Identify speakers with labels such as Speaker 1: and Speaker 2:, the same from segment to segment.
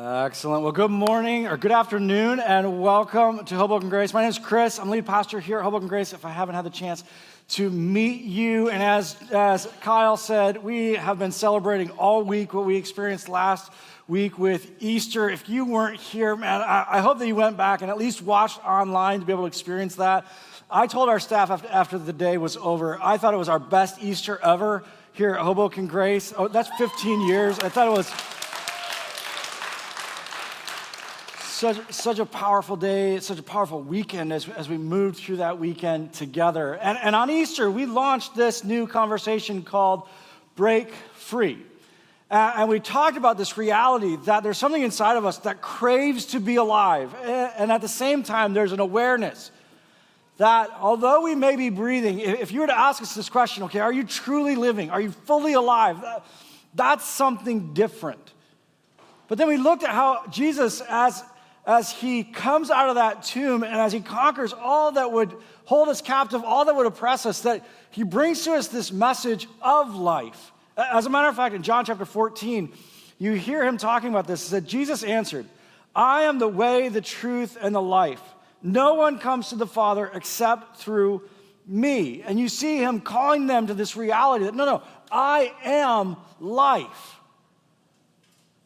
Speaker 1: Excellent. Well, good morning or good afternoon and welcome to Hoboken Grace. My name is Chris. I'm lead pastor here at Hoboken Grace. If I haven't had the chance to meet you, and as Kyle said, we have been celebrating all week what we experienced last week with Easter. If you weren't here, man, I hope that you went back and at least watched online to be able to experience that. I told our staff after the day was over, I thought it was our best Easter ever here at Hoboken Grace. Oh, that's 15 years. I thought it was such a powerful day, such a powerful weekend as we moved through that weekend together. And on Easter, we launched this new conversation called Break Free. And we talked about this reality that there's something inside of us that craves to be alive. And at the same time, there's an awareness that although we may be breathing, if you were to ask us this question, okay, are you truly living? Are you fully alive? That's something different. But then we looked at how Jesus, as he comes out of that tomb and as he conquers all that would hold us captive, all that would oppress us, that he brings to us this message of life. As a matter of fact, in John chapter 14, you hear him talking about this. It said, Jesus answered, I am the way, the truth, and the life. No one comes to the Father except through me. And you see him calling them to this reality that, no, I am life.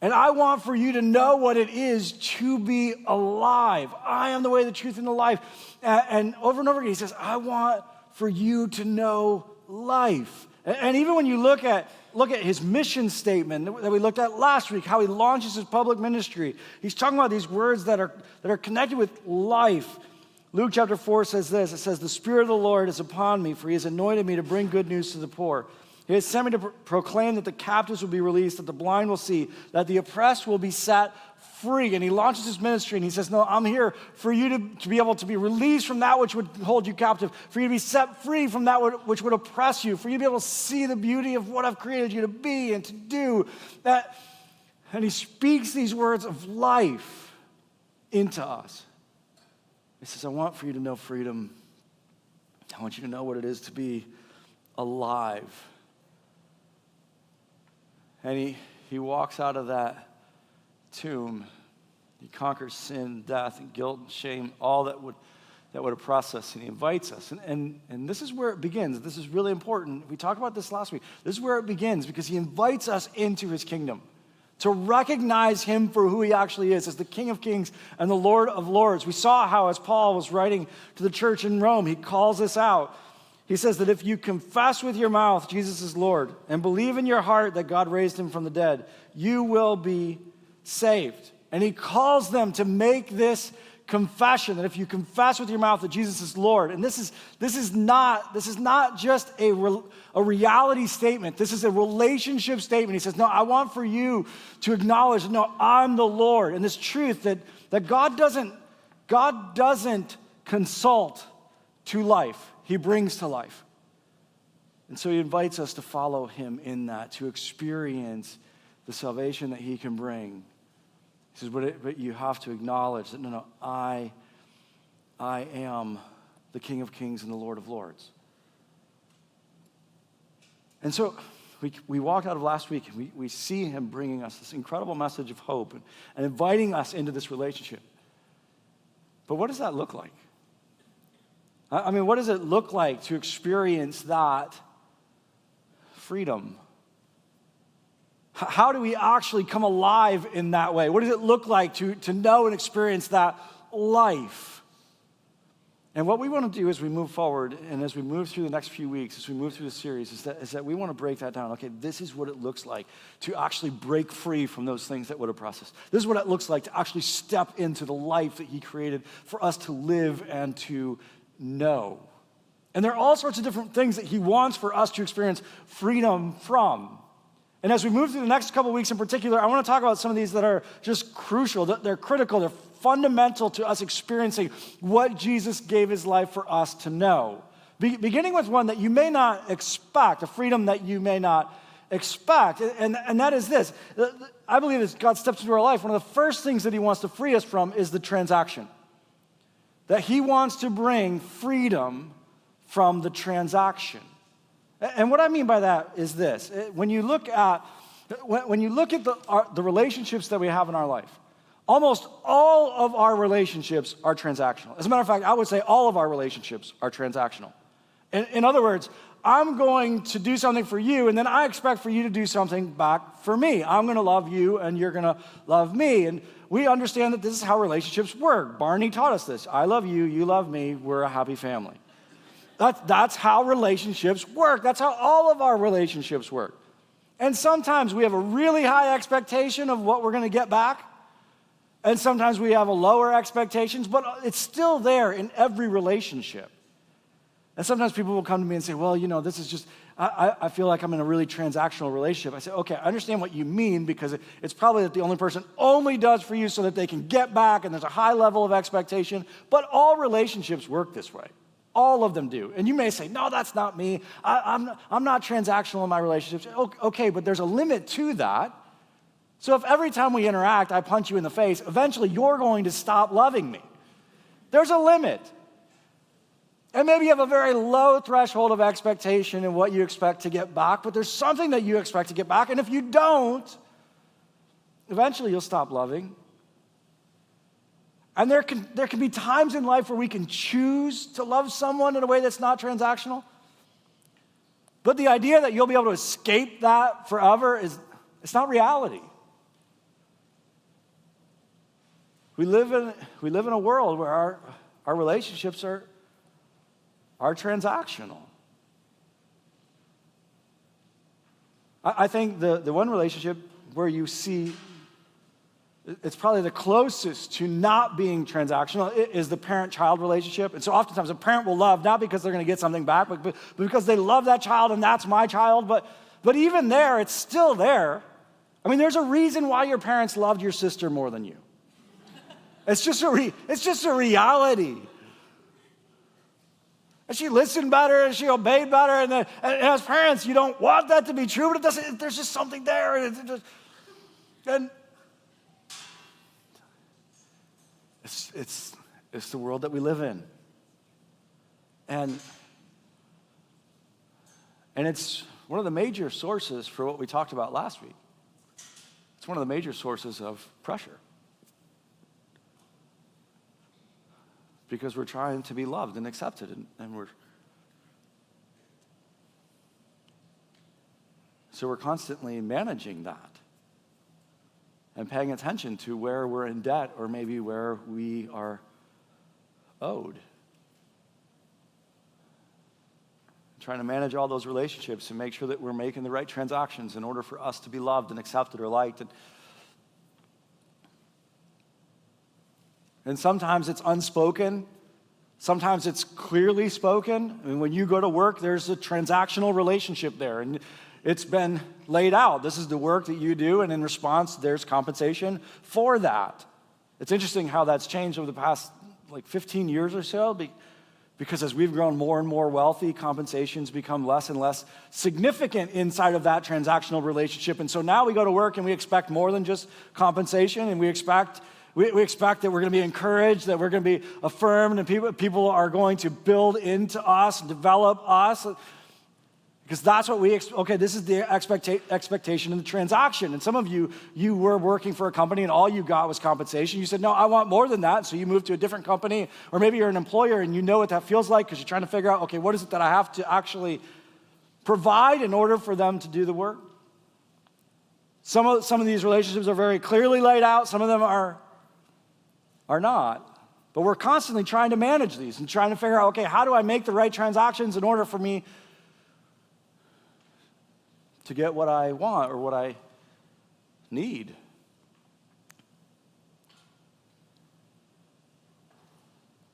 Speaker 1: And I want for you to know what it is to be alive. I am the way, the truth, and the life. And over and over again, he says, I want for you to know life. And even when you look at his mission statement that we looked at last week, how he launches his public ministry, he's talking about these words that are connected with life. Luke chapter 4 says this, it says, the Spirit of the Lord is upon me, for he has anointed me to bring good news to the poor. He has sent me to proclaim that the captives will be released, that the blind will see, that the oppressed will be set free. And he launches his ministry and he says, no, I'm here for you to be able to be released from that which would hold you captive, for you to be set free from that which would oppress you, for you to be able to see the beauty of what I've created you to be and to do. And he speaks these words of life into us. He says, I want for you to know freedom. I want you to know what it is to be alive. And he walks out of that tomb. He conquers sin, death, and guilt, and shame, all that would oppress us. And he invites us. And this is where it begins. This is really important. We talked about this last week. This is where it begins because he invites us into his kingdom to recognize him for who he actually is as the King of Kings and the Lord of Lords. We saw how as Paul was writing to the church in Rome, he calls us out. He says that if you confess with your mouth Jesus is Lord and believe in your heart that God raised him from the dead, you will be saved. And he calls them to make this confession that if you confess with your mouth that Jesus is Lord, and this is not just a reality statement. This is a relationship statement. He says, no, I want for you to acknowledge, no, I'm the Lord. And this truth that God doesn't consult to life. He brings to life. And so he invites us to follow him in that, to experience the salvation that he can bring. He says, but you have to acknowledge that, no, I am the King of Kings and the Lord of Lords. And so we walked out of last week and we see him bringing us this incredible message of hope and inviting us into this relationship. But what does that look like? I mean, what does it look like to experience that freedom? How do we actually come alive in that way? What does it look like to know and experience that life? And what we want to do as we move forward and as we move through the next few weeks, as we move through the series, is that we want to break that down. Okay, this is what it looks like to actually break free from those things that would oppress us. This is what it looks like to actually step into the life that he created for us to live and to know. And there are all sorts of different things that he wants for us to experience freedom from. And as we move through the next couple of weeks in particular, I want to talk about some of these that are just crucial, they're critical, they're fundamental to us experiencing what Jesus gave his life for us to know. Beginning with one that you may not expect, a freedom that you may not expect, and that is this. I believe as God steps into our life, one of the first things that he wants to free us from is the transaction. That he wants to bring freedom from the transaction. And what I mean by that is this. When you look at the relationships that we have in our life, Almost all of our relationships are transactional. As a matter of fact, I would say all of our relationships are transactional. In other words, I'm going to do something for you, and then I expect for you to do something back for me. I'm going to love you, and you're going to love me. And we understand that this is how relationships work. Barney taught us this. I love you, you love me, we're a happy family. That's how relationships work. That's how all of our relationships work. And sometimes we have a really high expectation of what we're going to get back, and sometimes we have a lower expectations, but it's still there in every relationship. And sometimes people will come to me and say, well, this is just, I feel like I'm in a really transactional relationship. I say, okay, I understand what you mean, because it's probably that the only person only does for you so that they can get back, and there's a high level of expectation. But all relationships work this way. All of them do. And you may say, no, that's not me. I'm not transactional in my relationships. Okay, but there's a limit to that. So if every time we interact, I punch you in the face, eventually you're going to stop loving me. There's a limit. And maybe you have a very low threshold of expectation in what you expect to get back, but there's something that you expect to get back, and if you don't, eventually you'll stop loving. And there can be times in life where we can choose to love someone in a way that's not transactional. But the idea that you'll be able to escape that forever it's not reality. We live in a world where our relationships are transactional. I think the one relationship where you see it's probably the closest to not being transactional is the parent-child relationship. And so oftentimes a parent will love, not because they're going to get something back, but because they love that child and that's my child. But even there, it's still there. I mean, there's a reason why your parents loved your sister more than you. It's just a reality. And she listened better, and she obeyed better. And as parents, you don't want that to be true, but it doesn't. There's just something there, and it's the world that we live in, and it's one of the major sources for what we talked about last week. It's one of the major sources of pressure. Because we're trying to be loved and accepted, and we're constantly managing that and paying attention to where we're in debt or maybe where we are owed. Trying to manage all those relationships and make sure that we're making the right transactions in order for us to be loved and accepted or liked. And sometimes it's unspoken. Sometimes it's clearly spoken. I mean, when you go to work, there's a transactional relationship there, and it's been laid out. This is the work that you do, and in response, there's compensation for that. It's interesting how that's changed over the past 15 years or so, because as we've grown more and more wealthy, compensations become less and less significant inside of that transactional relationship. And so now we go to work and we expect more than just compensation, and we expect that we're going to be encouraged, that we're going to be affirmed, and people are going to build into us and develop us. Because that's what this is the expectation in the transaction. And some of you were working for a company and all you got was compensation. You said, no, I want more than that. So you moved to a different company. Or maybe you're an employer and you know what that feels like because you're trying to figure out, okay, what is it that I have to actually provide in order for them to do the work? Some of these relationships are very clearly laid out. Some of them are not. But we're constantly trying to manage these and trying to figure out, okay, how do I make the right transactions in order for me to get what I want or what I need?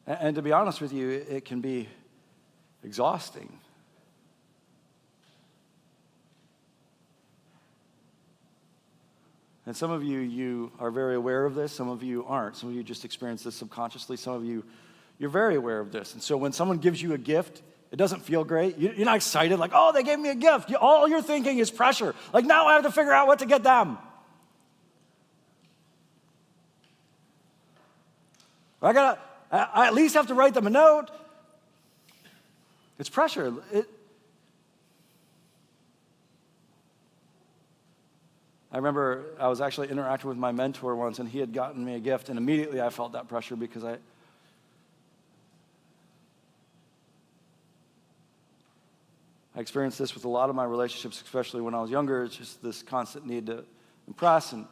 Speaker 1: And to be honest with you, it can be exhausting. And some of you are very aware of this. Some of you aren't. Some of you just experience this subconsciously. Some of you, you're very aware of this. And so when someone gives you a gift, it doesn't feel great. You're not excited like, oh, they gave me a gift. All you're thinking is pressure. Like, now I have to figure out what to get them. I at least have to write them a note. It's pressure. I remember I was actually interacting with my mentor once, and he had gotten me a gift, and immediately I felt that pressure because I experienced this with a lot of my relationships, especially when I was younger. It's just this constant need to impress. And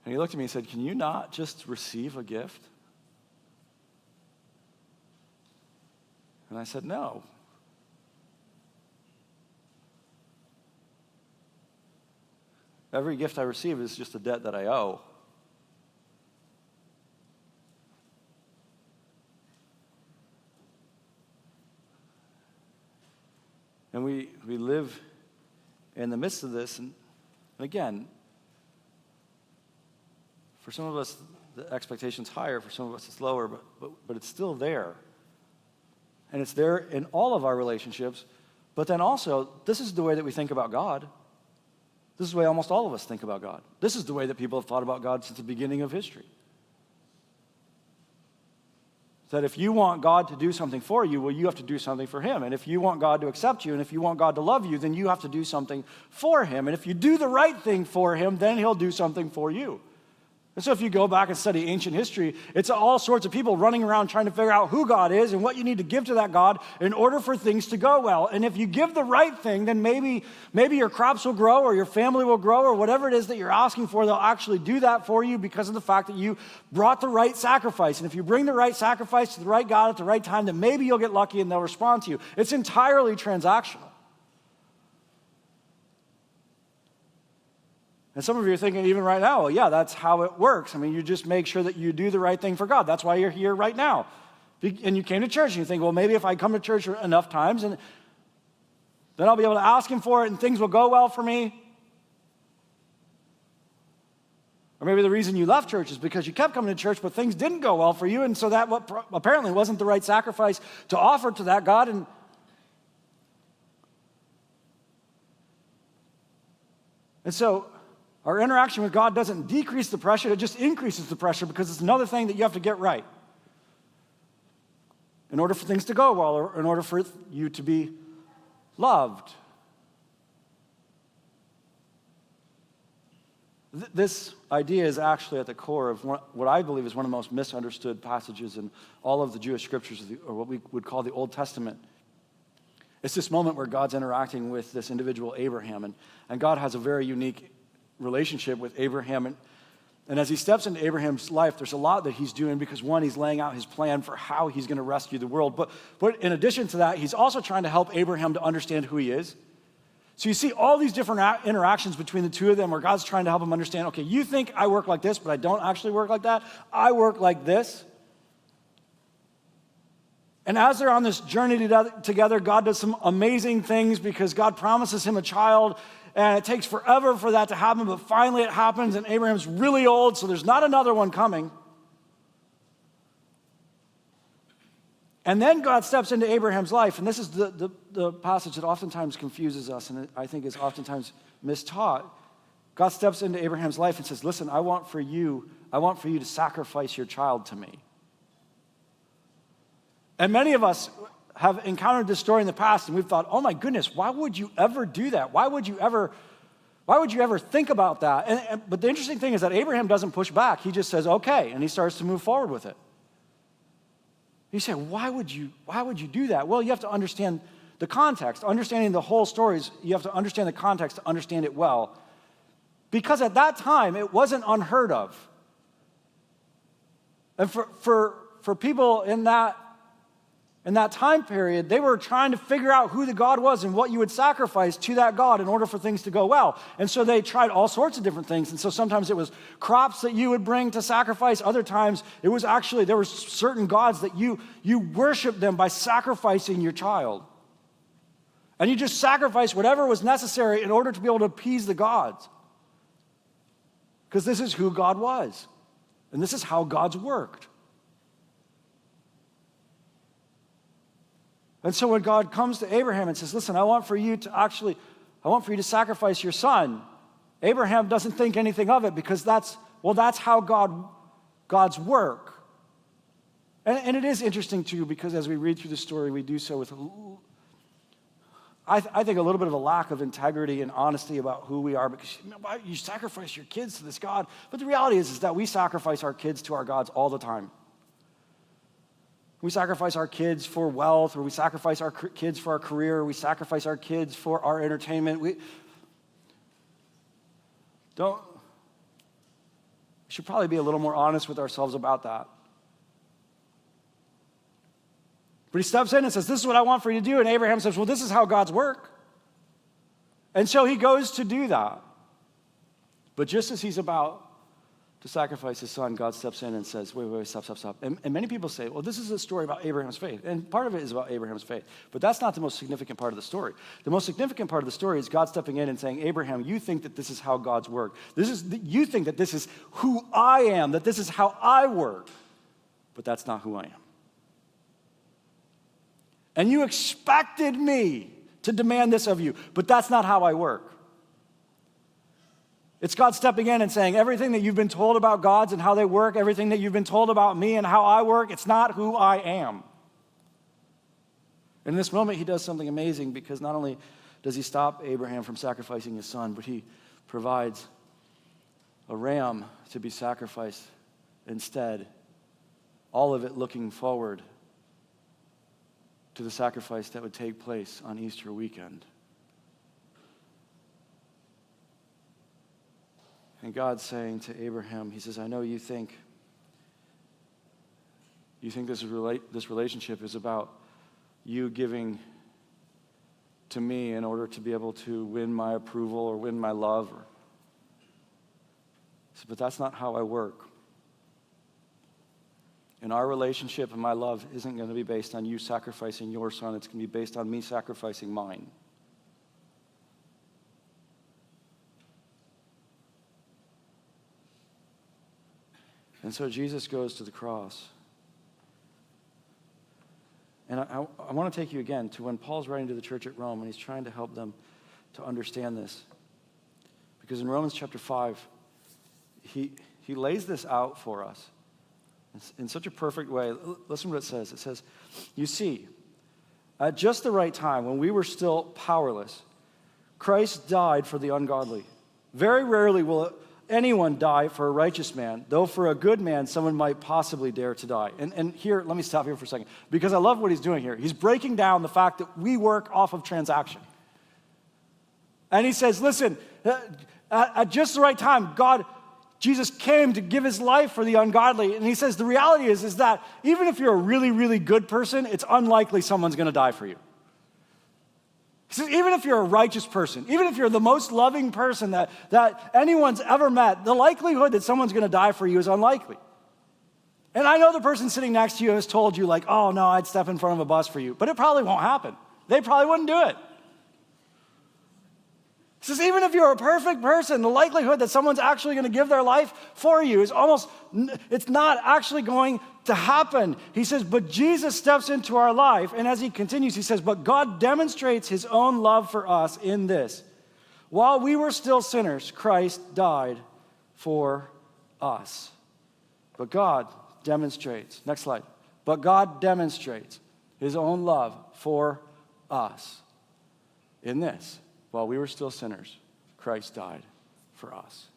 Speaker 1: he looked at me and said, "Can you not just receive a gift?" And I said, "No." Every gift I receive is just a debt that I owe. And we live in the midst of this, and again, for some of us, the expectation's higher, for some of us it's lower, but it's still there. And it's there in all of our relationships, but then also, this is the way that we think about God. This is the way almost all of us think about God. This is the way that people have thought about God since the beginning of history. That if you want God to do something for you, well, you have to do something for him. And if you want God to accept you, and if you want God to love you, then you have to do something for him. And if you do the right thing for him, then he'll do something for you. And so if you go back and study ancient history, it's all sorts of people running around trying to figure out who God is and what you need to give to that God in order for things to go well. And if you give the right thing, then maybe your crops will grow or your family will grow or whatever it is that you're asking for, they'll actually do that for you because of the fact that you brought the right sacrifice. And if you bring the right sacrifice to the right God at the right time, then maybe you'll get lucky and they'll respond to you. It's entirely transactional. And some of you are thinking even right now, well, yeah, that's how it works. I mean, you just make sure that you do the right thing for God. That's why you're here right now. And you came to church and you think, well, maybe if I come to church enough times, and then I'll be able to ask him for it and things will go well for me. Or maybe the reason you left church is because you kept coming to church, but things didn't go well for you, and so that apparently wasn't the right sacrifice to offer to that God. And so our interaction with God doesn't decrease the pressure, it just increases the pressure because it's another thing that you have to get right in order for things to go well or in order for you to be loved. This idea is actually at the core of what I believe is one of the most misunderstood passages in all of the Jewish scriptures, or what we would call the Old Testament. It's this moment where God's interacting with this individual, Abraham, and God has a very unique relationship with Abraham. And as he steps into Abraham's life, there's a lot that he's doing because, one, he's laying out his plan for how he's going to rescue the world. But in addition to that, he's also trying to help Abraham to understand who he is. So you see all these different interactions between the two of them where God's trying to help him understand, okay, you think I work like this, but I don't actually work like that. I work like this. And as they're on this journey together, God does some amazing things because God promises him a child, and it takes forever for that to happen, but finally it happens, and Abraham's really old, so there's not another one coming. And then God steps into Abraham's life, and this is the passage that oftentimes confuses us, and I think is oftentimes mistaught. God steps into Abraham's life and says, listen, I want for you to sacrifice your child to me. And many of us have encountered this story in the past, and we've thought, oh my goodness, why would you ever do that? Why would you ever think about that? But the interesting thing is that Abraham doesn't push back. He just says, okay, and he starts to move forward with it. You say, why would you do that? Well, you have to understand the context. Understanding the whole story, you have to understand the context to understand it well. Because at that time, it wasn't unheard of. And for people in that time period, they were trying to figure out who the God was and what you would sacrifice to that God in order for things to go well. And so they tried all sorts of different things. And so sometimes it was crops that you would bring to sacrifice. Other times it was actually, there were certain gods that you worshiped them by sacrificing your child. And you just sacrificed whatever was necessary in order to be able to appease the gods. Because this is who God was. And this is how God's worked. And so when God comes to Abraham and says, listen, I want for you to sacrifice your son, Abraham doesn't think anything of it because that's how God's work. And it is interesting too, because as we read through the story, we do so with I think a little bit of a lack of integrity and honesty about who we are, because you sacrifice your kids to this God. But the reality is that we sacrifice our kids to our gods all the time. We sacrifice our kids for wealth, or we sacrifice our kids for our career, or we sacrifice our kids for our entertainment. We should probably be a little more honest with ourselves about that. But he steps in and says, this is what I want for you to do. And Abraham says, well, this is how God's work. And so he goes to do that. But just as he's about to sacrifice his son, God steps in and says, wait, stop. And many people say, well, this is a story about Abraham's faith. And part of it is about Abraham's faith. But that's not the most significant part of the story. The most significant part of the story is God stepping in and saying, Abraham, you think that this is how God's work. You think that this is who I am, that this is how I work. But that's not who I am. And you expected me to demand this of you, but that's not how I work. It's God stepping in and saying, everything that you've been told about gods and how they work, everything that you've been told about me and how I work, it's not who I am. In this moment, he does something amazing, because not only does he stop Abraham from sacrificing his son, but he provides a ram to be sacrificed instead, all of it looking forward to the sacrifice that would take place on Easter weekend. And God's saying to Abraham, he says, I know you think this relationship is about you giving to me in order to be able to win my approval or win my love. But that's not how I work. And our relationship and my love isn't going to be based on you sacrificing your son. It's going to be based on me sacrificing mine. And so Jesus goes to the cross. And I want to take you again to when Paul's writing to the church at Rome, and he's trying to help them to understand this. Because in Romans chapter 5, he lays this out for us in such a perfect way. Listen to what it says. It says, you see, at just the right time, when we were still powerless, Christ died for the ungodly. Very rarely will anyone die for a righteous man, though for a good man, someone might possibly dare to die. And here, let me stop here for a second, because I love what he's doing here. He's breaking down the fact that we work off of transaction. And he says, listen, at just the right time, Jesus came to give his life for the ungodly. And he says the reality is that even if you're a really, really good person, it's unlikely someone's going to die for you. He says even if you're a righteous person, even if you're the most loving person that anyone's ever met, the likelihood that someone's going to die for you is unlikely. And I know the person sitting next to you has told you, like, oh, no, I'd step in front of a bus for you. But it probably won't happen. They probably wouldn't do it. He says, even if you're a perfect person, the likelihood that someone's actually going to give their life for you is it's not actually going to happen. He says, but Jesus steps into our life, and as he continues, he says, but God demonstrates his own love for us in this. While we were still sinners, Christ died for us. But God demonstrates, next slide, but God demonstrates his own love for us in this. While we were still sinners, Christ died for us.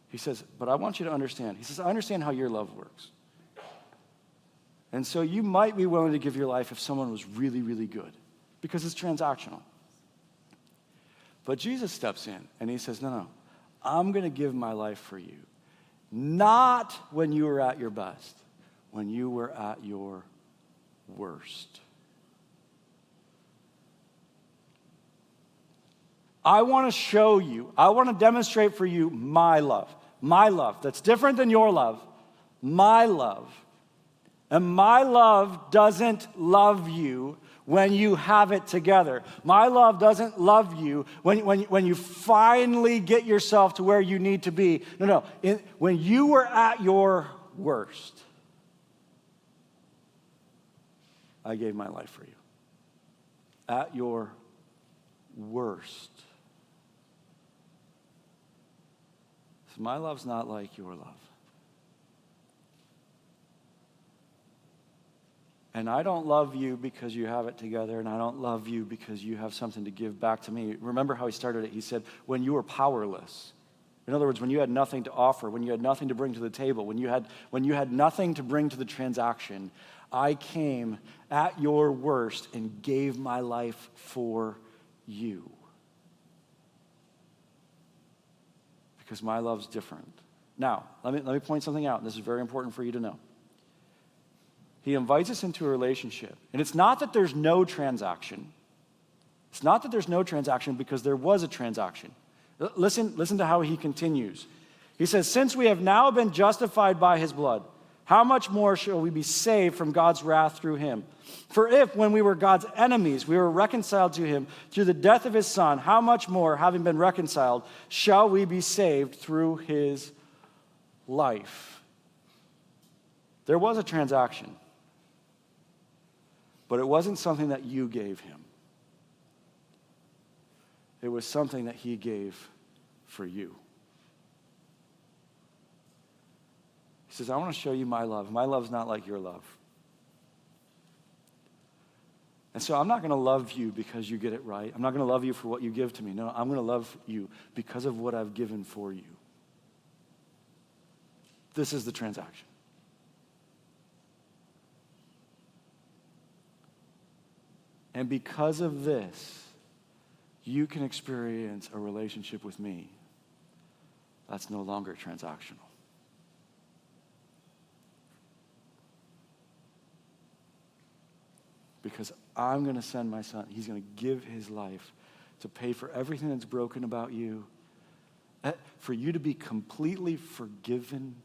Speaker 1: He says, but I want you to understand. He says, I understand how your love works. And so you might be willing to give your life if someone was really, really good, because it's transactional. But Jesus steps in and he says, no, I'm going to give my life for you. Not when you were at your best, when you were at your worst. I want to show you, I want to demonstrate for you my love that's different than your love, my love. And my love doesn't love you when you have it together. My love doesn't love you when you finally get yourself to where you need to be. No. When you were at your worst, I gave my life for you. At your worst. So my love's not like your love. And I don't love you because you have it together, and I don't love you because you have something to give back to me. Remember how he started it? He said, when you were powerless. In other words, when you had nothing to offer, when you had nothing to bring to the table, when you had nothing to bring to the transaction, I came at your worst and gave my life for you. Because my love's different. Now, let me point something out, and this is very important for you to know. He invites us into a relationship. And it's not that there's no transaction. It's not that there's no transaction, because there was a transaction. Listen to how he continues. He says, since we have now been justified by his blood, how much more shall we be saved from God's wrath through him? For if, when we were God's enemies, we were reconciled to him through the death of his Son, how much more, having been reconciled, shall we be saved through his life? There was a transaction, but it wasn't something that you gave him. It was something that he gave for you. He says, I want to show you my love. My love's not like your love. And so I'm not going to love you because you get it right. I'm not going to love you for what you give to me. No, I'm going to love you because of what I've given for you. This is the transaction. And because of this, you can experience a relationship with me that's no longer transactional. Because I'm going to send my Son. He's going to give his life to pay for everything that's broken about you, for you to be completely forgiven,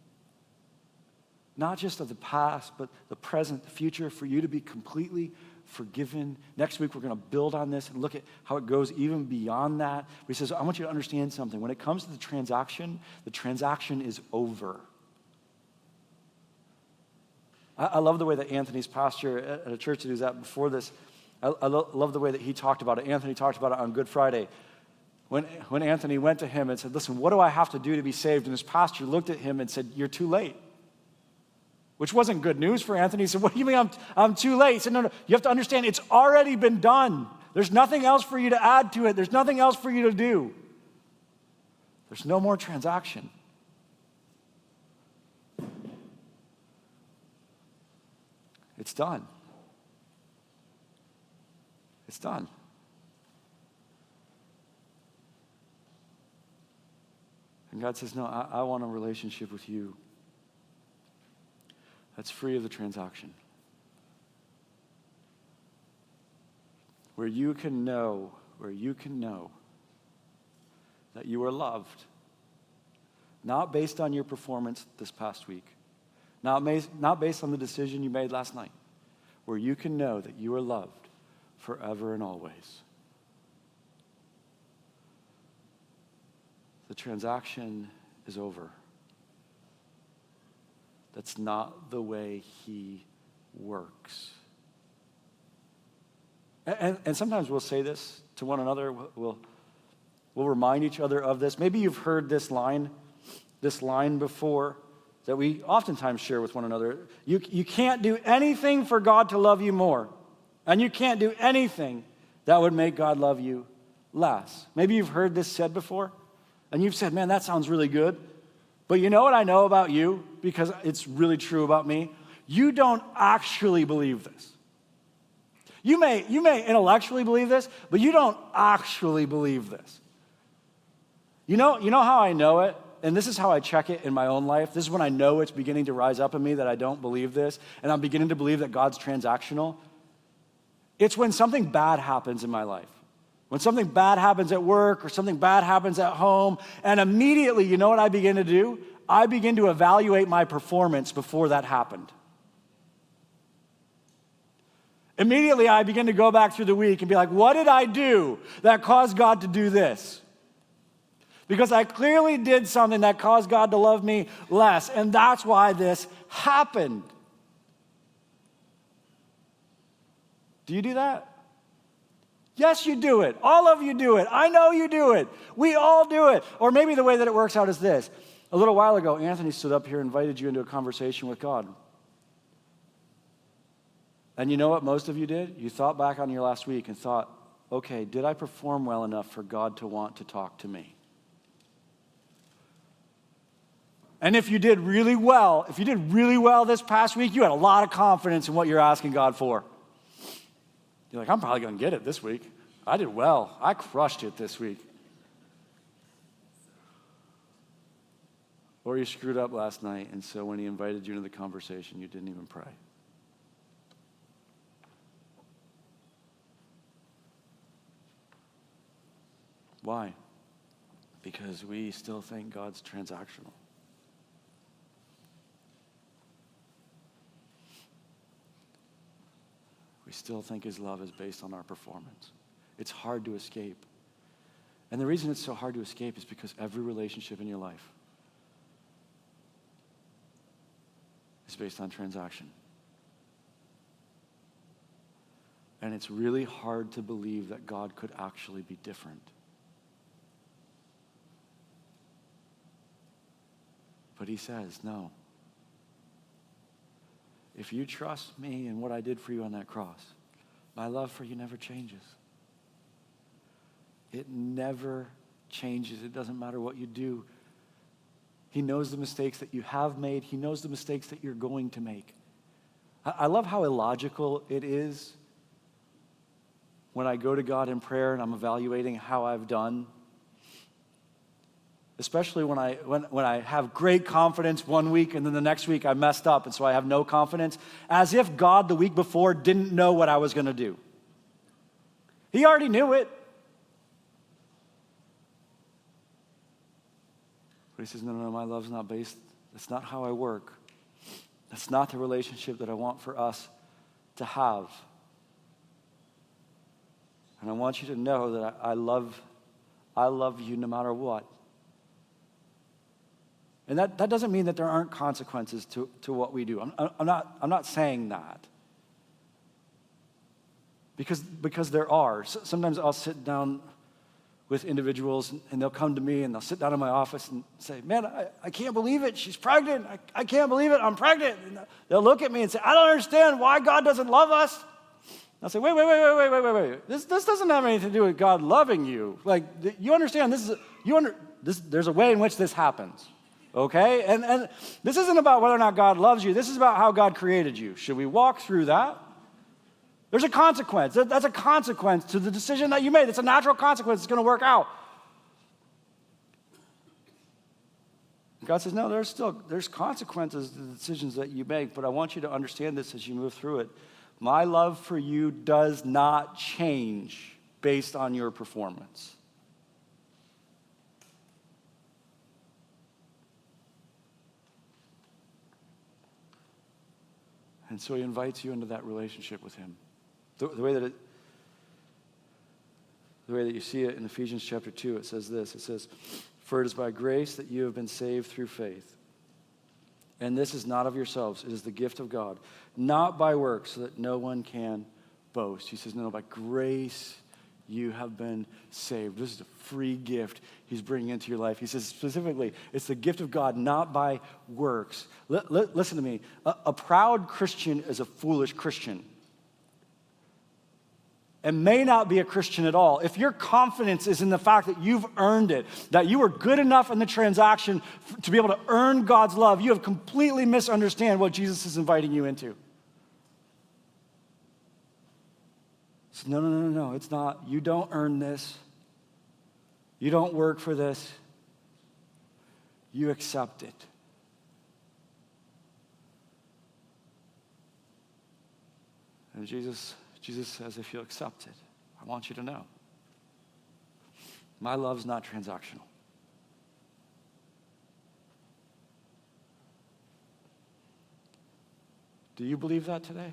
Speaker 1: not just of the past, but the present, the future, for you to be completely forgiven. Next week, we're going to build on this and look at how it goes even beyond that. But he says, I want you to understand something. When it comes to the transaction is over. I love the way that Anthony's pastor at a church that he was at before this, I love the way that he talked about it. Anthony talked about it on Good Friday. When Anthony went to him and said, listen, what do I have to do to be saved? And his pastor looked at him and said, you're too late. Which wasn't good news for Anthony. He said, what do you mean I'm too late? He said, no, you have to understand it's already been done. There's nothing else for you to add to it. There's nothing else for you to do. There's no more transaction. It's done. It's done. And God says, no, I want a relationship with you that's free of the transaction. Where you can know that you are loved, not based on your performance this past week, not based on the decision you made last night, where you can know that you are loved forever and always. The transaction is over. That's not the way he works. And sometimes we'll say this to one another. We'll remind each other of this. Maybe you've heard this line before that we oftentimes share with one another. You can't do anything for God to love you more. And you can't do anything that would make God love you less. Maybe you've heard this said before. And you've said, man, that sounds really good. But you know what I know about you? Because it's really true about me. You don't actually believe this. You may intellectually believe this, but you don't actually believe this. You know how I know it? And this is how I check it in my own life. This is when I know it's beginning to rise up in me that I don't believe this, and I'm beginning to believe that God's transactional. It's when something bad happens in my life. When something bad happens at work or something bad happens at home, and immediately, you know what I begin to do? I begin to evaluate my performance before that happened. Immediately, I begin to go back through the week and be like, what did I do that caused God to do this? Because I clearly did something that caused God to love me less, and that's why this happened. Do you do that? Yes, you do it. All of you do it. I know you do it. We all do it. Or maybe the way that it works out is this. A little while ago, Anthony stood up here and invited you into a conversation with God. And you know what most of you did? You thought back on your last week and thought, okay, did I perform well enough for God to want to talk to me? And if you did really well this past week, you had a lot of confidence in what you're asking God for. You're like, I'm probably going to get it this week. I did well. I crushed it this week. Or you screwed up last night, and so when he invited you into the conversation, you didn't even pray. Why? Because we still think God's transactional. We still think his love is based on our performance. It's hard to escape. And the reason it's so hard to escape is because every relationship in your life is based on transaction. And it's really hard to believe that God could actually be different. But he says, no. If you trust me and what I did for you on that cross, my love for you never changes. It never changes. It doesn't matter what you do. He knows the mistakes that you have made. He knows the mistakes that you're going to make. I love how illogical it is when I go to God in prayer and I'm evaluating how I've done. Especially when I have great confidence one week and then the next week I messed up and so I have no confidence, as if God the week before didn't know what I was going to do. He already knew it. But he says, no, my love's not based, that's not how I work. That's not the relationship that I want for us to have. And I want you to know that I love you no matter what. And that doesn't mean that there aren't consequences to what we do. I'm not saying that. Because there are. Sometimes I'll sit down with individuals and they'll come to me and they'll sit down in my office and say, man, I can't believe it. She's pregnant. I can't believe it. I'm pregnant. And they'll look at me and say, I don't understand why God doesn't love us. And I'll say, wait. This doesn't have anything to do with God loving you. Like, you understand, there's a way in which this happens. Okay? And this isn't about whether or not God loves you. This is about how God created you. Should we walk through that? There's a consequence. That's a consequence to the decision that you made. It's a natural consequence. It's going to work out. God says, no, there's consequences to the decisions that you make, but I want you to understand this as you move through it. My love for you does not change based on your performance. And so he invites you into that relationship with him. The way that you see it in Ephesians chapter 2, it says this. It says, for it is by grace that you have been saved through faith. And this is not of yourselves. It is the gift of God, not by works, so that no one can boast. He says, no, by grace you have been saved. This is a free gift he's bringing into your life. He says specifically, it's the gift of God, not by works. Listen to me. A proud Christian is a foolish Christian. And may not be a Christian at all. If your confidence is in the fact that you've earned it, that you were good enough in the transaction to be able to earn God's love, you have completely misunderstood what Jesus is inviting you into. So no, it's not. You don't earn this. You don't work for this. You accept it. And Jesus says, if you accept it, I want you to know, my love's not transactional. Do you believe that today?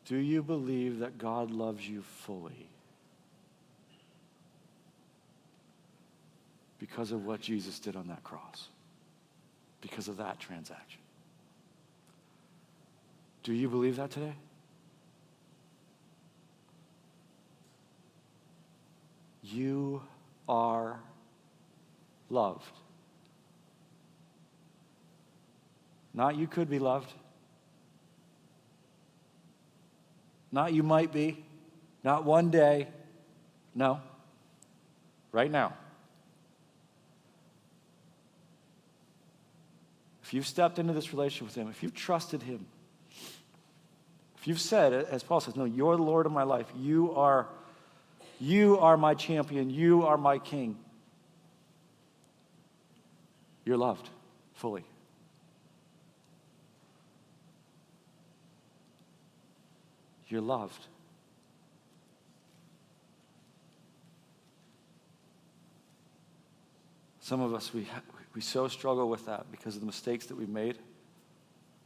Speaker 1: Do you believe that God loves you fully because of what Jesus did on that cross? Because of that transaction. Do you believe that today? You are loved. Not you could be loved. Not you might be. Not one day. No. Right now. If you've stepped into this relationship with him, if you've trusted him, if you've said, as Paul says, no, you're the Lord of my life. You are my champion. You are my king. You're loved fully. You're loved. Some of us, we so struggle with that because of the mistakes that we've made.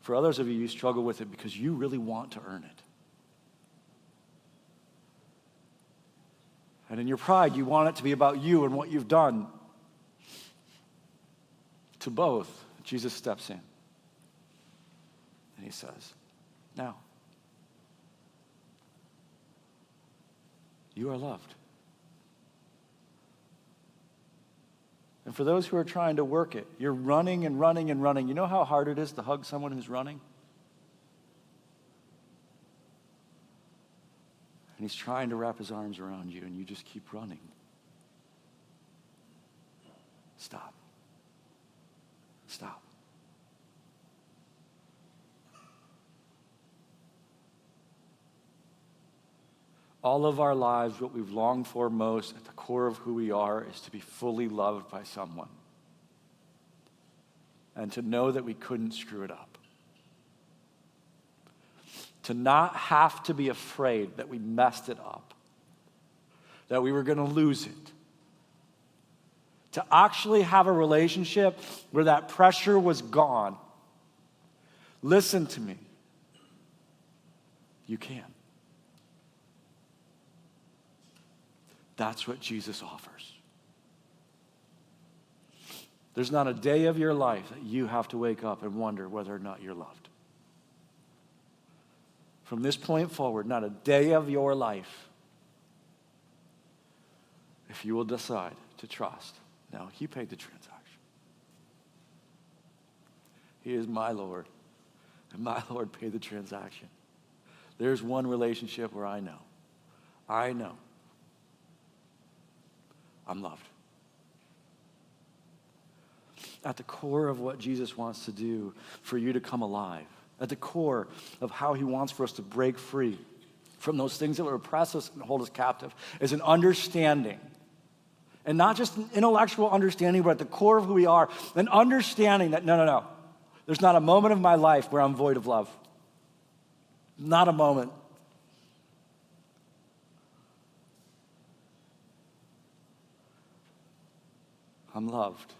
Speaker 1: For others of you, you struggle with it because you really want to earn it. And in your pride, you want it to be about you and what you've done. To both, Jesus steps in. And he says, now, you are loved. And for those who are trying to work it, you're running and running and running. You know how hard it is to hug someone who's running? And he's trying to wrap his arms around you, and you just keep running. Stop. Stop. All of our lives, what we've longed for most at the core of who we are is to be fully loved by someone. And to know that we couldn't screw it up. To not have to be afraid that we messed it up. That we were going to lose it. To actually have a relationship where that pressure was gone. Listen to me. You can. That's what Jesus offers. There's not a day of your life that you have to wake up and wonder whether or not you're loved. From this point forward, not a day of your life, if you will decide to trust. Now, he paid the transaction. He is my Lord, and my Lord paid the transaction. There's one relationship where I know I'm loved. At the core of what Jesus wants to do for you to come alive, at the core of how he wants for us to break free from those things that would oppress us and hold us captive, is an understanding. And not just an intellectual understanding, but at the core of who we are, an understanding that no. There's not a moment of my life where I'm void of love. Not a moment. I'm loved.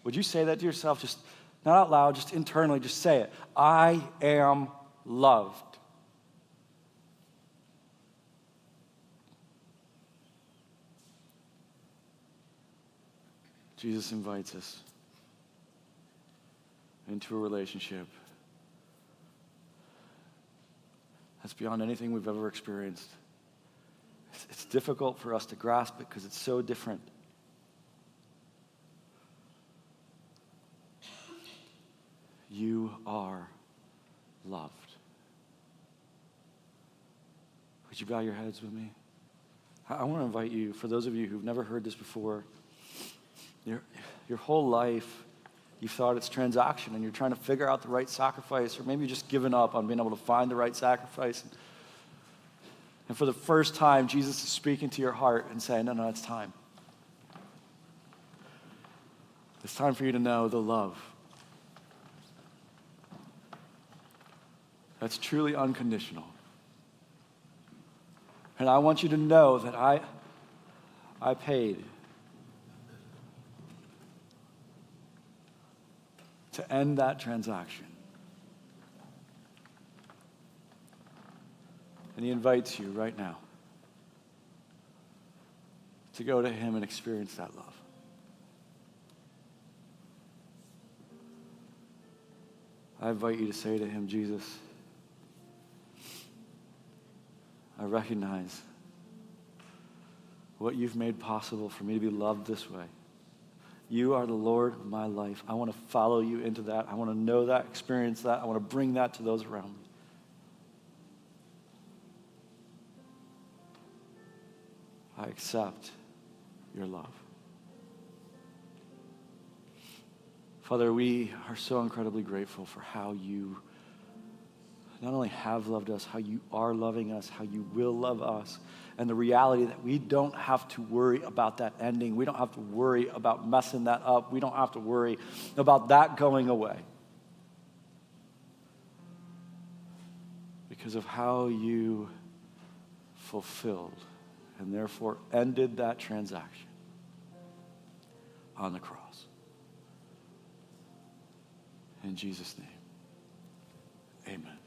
Speaker 1: Would you say that to yourself? Just not out loud, just internally, just say it. I am loved. Jesus invites us into a relationship that's beyond anything we've ever experienced. It's difficult for us to grasp it because it's so different. You are loved. Would you bow your heads with me? I want to invite you, for those of you who've never heard this before, your whole life, you've thought it's transaction and you're trying to figure out the right sacrifice, or maybe you've just given up on being able to find the right sacrifice. And for the first time, Jesus is speaking to your heart and saying, no, it's time. It's time for you to know the love that's truly unconditional. And I want you to know that I paid to end that transaction. And he invites you right now to go to him and experience that love. I invite you to say to him, Jesus, I recognize what you've made possible for me to be loved this way. You are the Lord of my life. I want to follow you into that. I want to know that, experience that. I want to bring that to those around me. I accept your love. Father, we are so incredibly grateful for how you not only have loved us, how you are loving us, how you will love us, and the reality that we don't have to worry about that ending. We don't have to worry about messing that up. We don't have to worry about that going away. Because of how you fulfilled and therefore ended that transaction on the cross. In Jesus' name, amen.